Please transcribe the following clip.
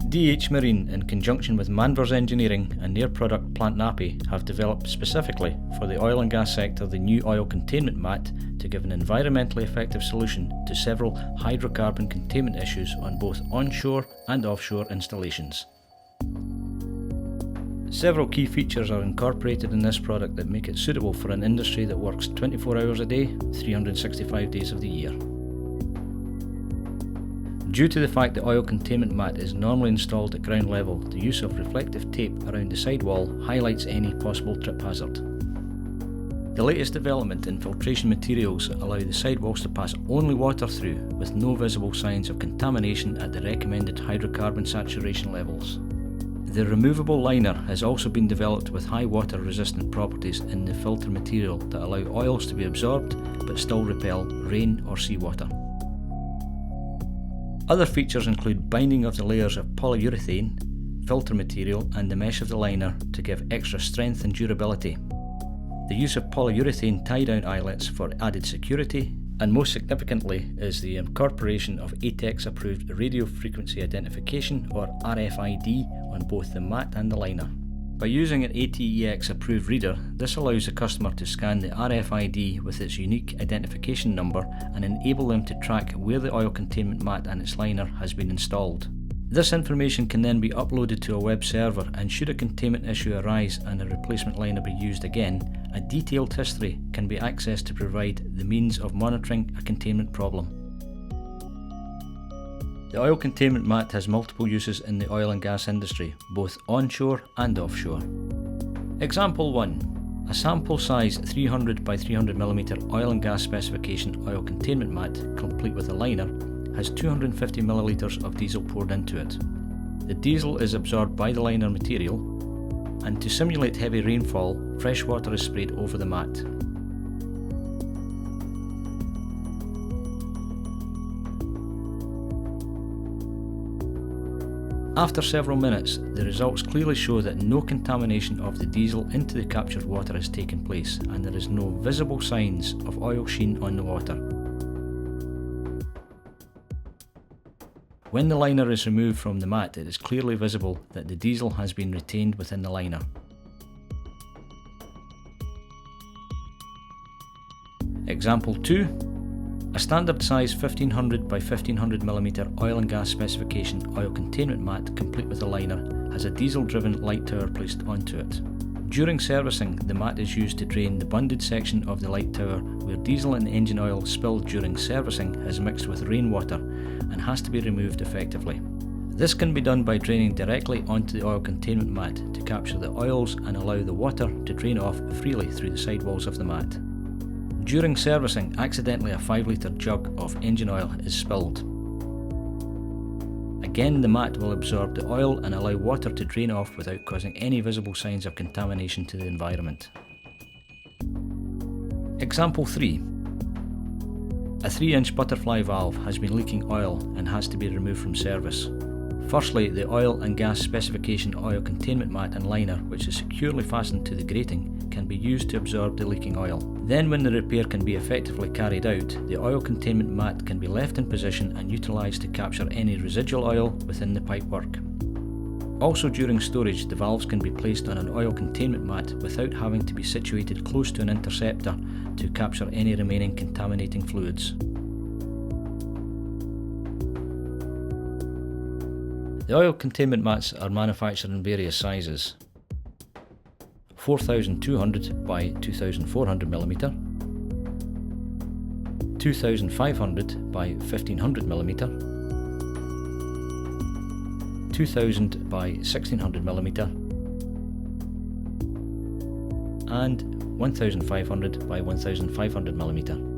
DH Marine, in conjunction with Manvers Engineering and their product Plant Nappy, have developed specifically for the oil and gas sector the new oil containment mat to give an environmentally effective solution to several hydrocarbon containment issues on both onshore and offshore installations. Several key features are incorporated in this product that make it suitable for an industry that works 24 hours a day, 365 days of the year. Due to the fact the oil containment mat is normally installed at ground level, the use of reflective tape around the sidewall highlights any possible trip hazard. The latest development in filtration materials allow the sidewalls to pass only water through with no visible signs of contamination at the recommended hydrocarbon saturation levels. The removable liner has also been developed with high water resistant properties in the filter material that allow oils to be absorbed but still repel rain or seawater. Other features include binding of the layers of polyurethane, filter material and the mesh of the liner to give extra strength and durability. The use of polyurethane tie-down eyelets for added security, and most significantly is the incorporation of ATEX approved radio frequency identification or RFID on both the mat and the liner. By using an ATEX approved reader, this allows the customer to scan the RFID with its unique identification number and enable them to track where the oil containment mat and its liner has been installed. This information can then be uploaded to a web server, and should a containment issue arise and a replacement liner be used again, a detailed history can be accessed to provide the means of monitoring a containment problem. The oil containment mat has multiple uses in the oil and gas industry, both onshore and offshore. Example 1. A sample size 300 by 300mm oil and gas specification oil containment mat, complete with a liner, has 250 ml of diesel poured into it. The diesel is absorbed by the liner material, and to simulate heavy rainfall, fresh water is sprayed over the mat. After several minutes, the results clearly show that no contamination of the diesel into the captured water has taken place, and there is no visible signs of oil sheen on the water. When the liner is removed from the mat, it is clearly visible that the diesel has been retained within the liner. Example 2. A standard size 1500 by 1500mm oil and gas specification oil containment mat, complete with a liner, has a diesel driven light tower placed onto it. During servicing, the mat is used to drain the bunded section of the light tower where diesel and engine oil spilled during servicing has mixed with rainwater and has to be removed effectively. This can be done by draining directly onto the oil containment mat to capture the oils and allow the water to drain off freely through the sidewalls of the mat. During servicing, accidentally a 5 litre jug of engine oil is spilled. Again, the mat will absorb the oil and allow water to drain off without causing any visible signs of contamination to the environment. Example 3. A 3-inch butterfly valve has been leaking oil and has to be removed from service. Firstly, the oil and gas specification oil containment mat and liner, which is securely fastened to the grating, can be used to absorb the leaking oil. Then, when the repair can be effectively carried out, the oil containment mat can be left in position and utilised to capture any residual oil within the pipework. Also, during storage, the valves can be placed on an oil containment mat without having to be situated close to an interceptor to capture any remaining contaminating fluids. The oil containment mats are manufactured in various sizes: 4200 by 2400mm, 2500 by 1500mm, 2000 by 1600mm, and 1500 by 1500mm.